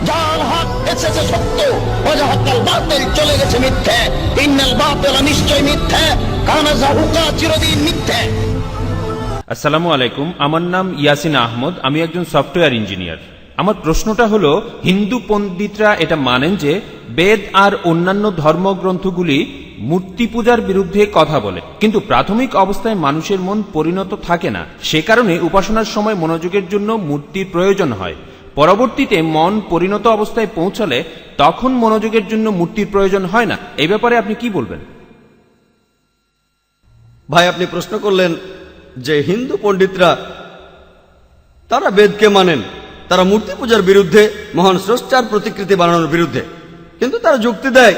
জাল হক এসেছে সত্য, ওয়াজাহাকাল বাতিল চলে গেছে মিথ্যে। ইন্নাল বাতিল নিশ্চয় মিথ্যে, কানা যাহুকা চিরদিন মিথ্যে। আসসালামু আলাইকুম, আমার নাম ইয়াসিন আহমদ, আমি একজন সফটওয়্যার ইঞ্জিনিয়ার। আমার প্রশ্নটা হলো, হিন্দু পণ্ডিতরা এটা মানেন যে বেদ আর অন্যান্য ধর্মগ্রন্থগুলি মূর্তি পূজার বিরুদ্ধে কথা বলে, কিন্তু প্রাথমিক অবস্থায় মানুষের মন পরিণত থাকে না, সে কারণে উপাসনার সময় মনোযোগের জন্য মূর্তির প্রয়োজন হয়। পরবর্তীতে মন পরিণত অবস্থায় পৌঁছালে তখন মনোযোগের জন্য মূর্তির প্রয়োজন হয় না। এই ব্যাপারে আপনি কি বলবেন? ভাই, আপনি প্রশ্ন করলেন যে হিন্দু পণ্ডিতরা তারা বেদকে মানেন, তারা মূর্তি পূজার বিরুদ্ধে, মহান স্রষ্টার প্রতিকৃতি বানানোর বিরুদ্ধে, কিন্তু তারা যুক্তি দেয়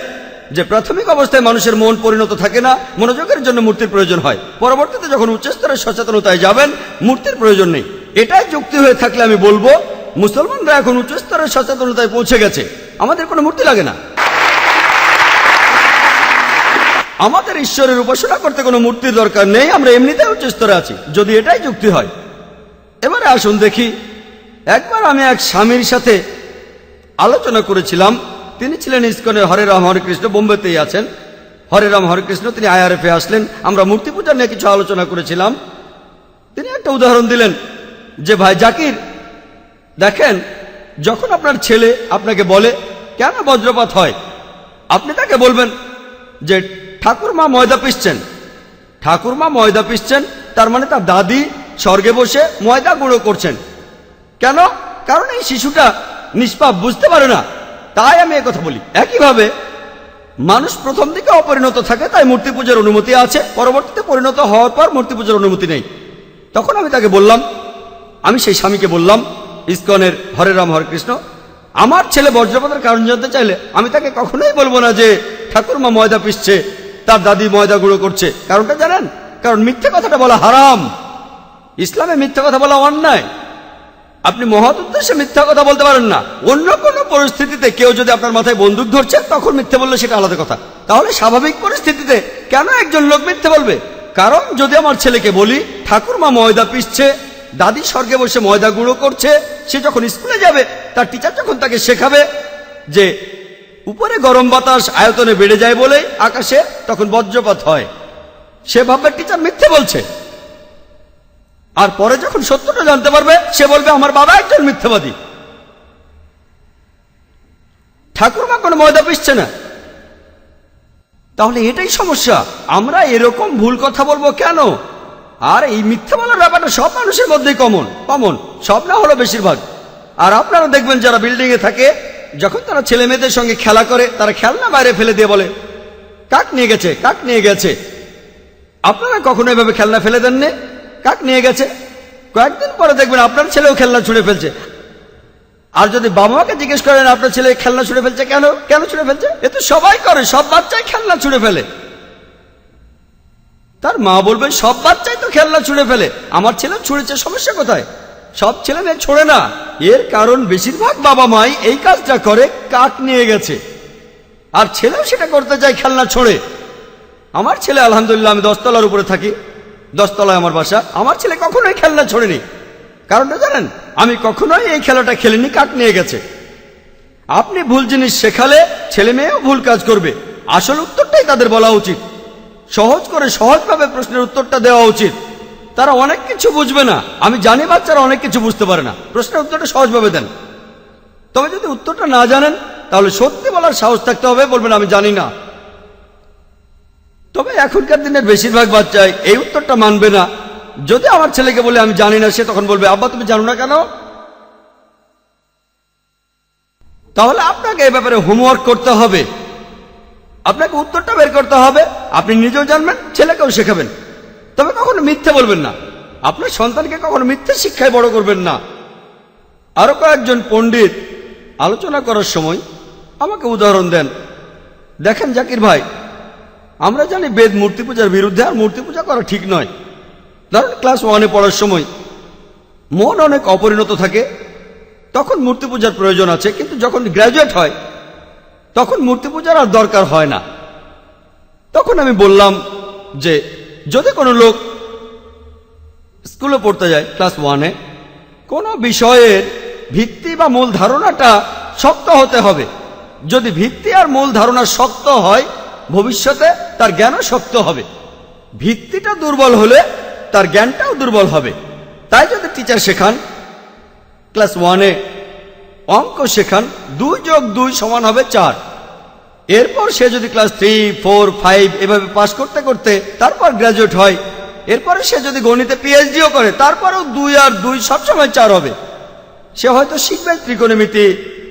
যে প্রাথমিক অবস্থায় মানুষের মন পরিণত থাকে না, মনোযোগের জন্য মূর্তির প্রয়োজন হয়। পরবর্তীতে যখন উচ্চস্তরের সচেতনতায় যাবেন, মূর্তির প্রয়োজন নেই। এটাই যুক্তি হয়ে থাকলে আমি বলবো মুসলমানরা এখন উচ্চস্তরের সচেতনতায় পৌঁছে গেছে, আমাদের কোনো মূর্তি লাগে না। আমাদের ঈশ্বরের উপাসনা করতে কোনো মূর্তির দরকার নেই, আমরা এমনিতেই উচ্চস্তরে আছি, যদি এটাই যুক্তি হয়। এবারে আসুন দেখি, একবার আমি এক স্বামীর সাথে আলোচনা করেছিলাম। তিনি ছিলেন ইসকনের হরে রাম হরে কৃষ্ণ, বোম্বেতেই আছেন। হরে রাম হরে কৃষ্ণ, তিনি IRF-এ আসলেন। আমরা মূর্তি পূজা নিয়ে কিছু আলোচনা করেছিলাম। তিনি একটা উদাহরণ দিলেন যে ভাই জাকির, দেখেন, যখন আপনার ছেলে আপনাকে বলে কেন বজ্রপাত হয়, আপনি তাকে বলবেন যে ঠাকুরমা ময়দা পিসছেন। ঠাকুরমা ময়দা পিসছেন তার মানে তার দাদি স্বর্গে বসে ময়দা গুঁড়ো করছেন। কেন? কারণ এই শিশুটা নিষ্পাপ, বুঝতে পারে না, তাই আমি একথা বলি। একইভাবে মানুষ প্রথম দিকে অপরিণত থাকে, তাই মূর্তি পূজার অনুমতি আছে, পরবর্তীতে পরিণত হওয়ার পর মূর্তি পূজার অনুমতি নেই। তখন আমি তাকে বললাম, আমি সেই স্বামীকে বললাম, ইসকনের হরে রাম হরে কৃষ্ণ, আমার ছেলে বজ্রপাতের কারণ জানতে চাইলে আমি তাকে কখনোই বলবো না যে ঠাকুরমা ময়দা পিসছে, তার দাদি ময়দা গুঁড়ো করছে। কারণটা জানেন? কারণ মিথ্যে কথাটা বলা হারাম, ইসলামে মিথ্যা কথা বলা অন্যায়। আপনি মহৎ উদ্দেশ্যে মিথ্যা কথা বলতে পারেন না। অন্য কোনো পরিস্থিতিতে কেউ যদি আপনার মাথায় বন্দুক ধরছে, তখন মিথ্যে বললে সেটা আলাদা কথা। তাহলে স্বাভাবিক পরিস্থিতিতে কেন একজন লোক মিথ্যে বলবে? কারণ যদি আমার ছেলেকে বলি ঠাকুরমা ময়দা পিসছে, দাদি স্বর্গে বসে ময়দা গুঁড়ো করছে, সে যখন স্কুলে যাবে, তার টিচার যখন তাকে শেখাবে যে উপরে গরম বাতাস আয়তনে বেড়ে যায় বলে আকাশে তখন বজ্রপাত হয়, সে ভাববে টিচার মিথ্যে বলছে। আর পরে যখন সত্যটা জানতে পারবে, সে বলবে আমার বাবা একজন মিথ্যাবাদী। ঠাকুরমা কোনো ময়দা পিসছে না। তাহলে এটাই সমস্যা, আমরা এরকম ভুল কথা বলবো কেন? আর এই মিথ্যা বলার ব্যাপারটা সব মানুষের মধ্যেই কমন, সব না হলো বেশিরভাগ। আর আপনারা দেখবেন যারা বিল্ডিং এ থাকে, যখন তারা ছেলে মেয়েদের সঙ্গে খেলা করে, তারা খেলনা বাইরে ফেলে দিয়ে বলে কাক নিয়ে গেছে, কাক নিয়ে গেছে। আপনারা কখনো এভাবে খেলনা ফেলে দেননি? কাক নিয়ে গেছে, কয়েকদিন পরে দেখবেন আপনার ছেলেও খেলনা ছুঁড়ে ফেলছে। আর যদি বাবা মাকে জিজ্ঞেস করেন আপনার ছেলে খেলনা ছুঁড়ে ফেলছে কেন ছুঁড়ে ফেলছে, এ তো সবাই করে, সব বাচ্চাই খেলনা ছুঁড়ে ফেলে। তার মা বলবেন সব বাচ্চাই তো খেলনা ছুঁড়ে ফেলে, আমার ছেলে ছুঁড়েছে, সমস্যা কোথায়? সব ছেলে মেয়ে ছোড়ে না। এর কারণ বেশিরভাগ বাবা মাই এই কাজটা করে, কাক নিয়ে গেছে, আর ছেলেও সেটা করতে চায়, খেলনা ছোড়ে। আমার ছেলে আলহামদুলিল্লাহ, আমি 10 তলার উপরে থাকি, 10 তলায় আমার বাসা, আমার ছেলে কখনোই খেলনা ছোড়েনি। কারণটা জানেন? আমি কখনোই এই খেলাটা খেলিনি, কাক নিয়ে গেছে। আপনি ভুল জিনিস শেখালে ছেলে মেয়েও ভুল কাজ করবে। আসল উত্তরটাই তাদের বলা উচিত, সহজ করে সহজভাবে প্রশ্নের উত্তরটা দেওয়া উচিত। তারা অনেক কিছু বুঝবে না, আমি জানি বাচ্চারা অনেক কিছু বুঝতে পারে না, প্রশ্নের উত্তরটা সহজভাবে দেন। তবে যদি উত্তরটা না জানেন, তাহলে সত্যি বলার সাহস থাকতে হবে, বলবেন আমি জানি না। তবে এখনকার দিনের বেশিরভাগ বাচ্চাই এই উত্তরটা মানবে না। যদি আমার ছেলেকে বলে আমি জানি না, সে তখন বলবে আব্বা তুমি জানো না কেন? তাহলে আপনাকে এই ব্যাপারে হোমওয়ার্ক করতে হবে, আপনাকে উত্তরটা বের করতে হবে। আপনি নিজেও জানবেন, ছেলেকেও শেখাবেন। তবে কখনো মিথ্যে বলবেন না, আপনার সন্তানকে কখনো মিথ্যে শিক্ষায় বড় করবেন না। আরো কয়েকজন পণ্ডিত আলোচনা করার সময় আমাকে উদাহরণ দেন। দেখেন জাকির ভাই, আমরা জানি বেদ মূর্তি পূজার বিরুদ্ধে, আর মূর্তি পূজা করা ঠিক নয়। ধরুন ক্লাস 1-এ পড়ার সময় মন অনেক অপরিণত থাকে, তখন মূর্তি পূজার প্রয়োজন আছে, কিন্তু যখন গ্র্যাজুয়েট হয় তখন মূর্তি পূজার আর দরকার হয় না। তখন আমি বললাম যে যদি কোনো লোক স্কুলে পড়তে যায় ক্লাস 1-এ, কোনো বিষয়ের ভিত্তি বা মূল ধারণাটা শক্ত হতে হবে। যদি ভিত্তি আর মূল ধারণা শক্ত হয়, ভবিষ্যতে তার জ্ঞানও শক্ত হবে। ভিত্তিটা দুর্বল হলে তার জ্ঞানটাও দুর্বল হবে। তাই যদি টিচার শেখান, ক্লাস 1-এ অঙ্ক শেখান 2 যোগ 2 সমান হবে 4, এরপর সে যদি ক্লাস 3, 4, 5 এভাবে পাস করতে করতে তারপর গ্রাজুয়েট হয়, এরপরে সে যদি গণিতে পিএইচডিও করে, তারপরেও 2 আর 2 সবসময় 4 হবে। সে হয়তো শিখবে ত্রিকোণমিতি,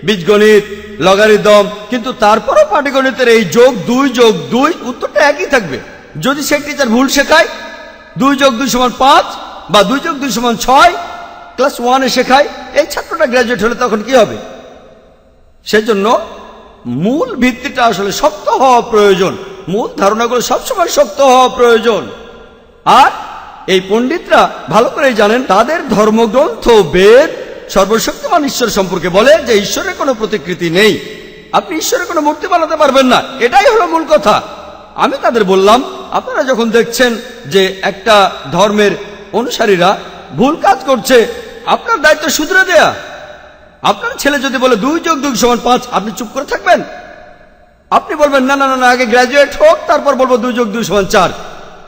বীজগণিত, লগারিদম, কিন্তু তারপরও পাটিগণিতের এই যোগ 2 যোগ 2 উত্তরটা একই থাকবে। যদি সে টিচার ভুল শেখায় 2 যোগ 2 সমান 5 বা 2 যোগ 2 সমান 6 ক্লাস 1-এ শেখায়, এই ছাত্রটা গ্রাজুয়েট হলে তখন কি হবে? সেজন্য মূল ভিত্তিটা আসলে শক্ত হওয়া প্রয়োজন, মূল ধারণাগুলো সবসময় শক্ত হওয়া প্রয়োজন। আর এই পণ্ডিতরা ভালো করেই জানেন, তাদের ধর্মগ্রন্থ বেদ সর্বশক্তিমান ঈশ্বর সম্পর্কে বলে যে ঈশ্বরের কোনো প্রতিকৃতি নেই, আপনি ঈশ্বরের কোনো মূর্তি বানাতে পারবেন না। এটাই হলো মূল কথা। আমি তাদের বললাম, আপনারা যখন দেখছেন যে একটা ধর্মের অনুসারীরা ভুল কাজ করছে, আপনার দায়িত্ব শুধরে দেয়া। আপনার ছেলে যদি বলে 2 যোগ 2 সমান 5, আপনি চুপ করে থাকবেন? আপনি বলবেন না না না, আগে গ্রাজুয়েট হোক তারপর বলবো 2 যোগ 2 সমান 4,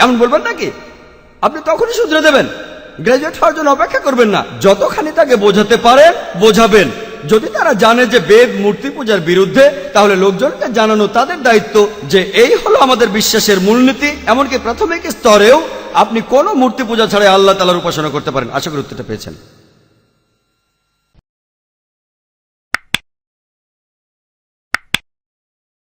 এমন বলবেন নাকি? আপনি তখনই শুধরে দেবেন, গ্রাজুয়েট হওয়ার জন্য অপেক্ষা করবেন না। যতখানি তাকে বোঝাতে পারেন বোঝাবেন। যদি তারা জানে যে বেদ মূর্তি পূজার বিরুদ্ধে, তাহলে লোকজনকে জানানো তাদের দায়িত্ব যে এই হলো আমাদের বিশ্বাসের মূলনীতি। এমনকি প্রাথমিক স্তরেও আপনি কোনো মূর্তি পূজা ছাড়াই আল্লাহ তাআলার উপাসনা করতে পারেন। আশা করি উত্তরটা পেয়েছেন।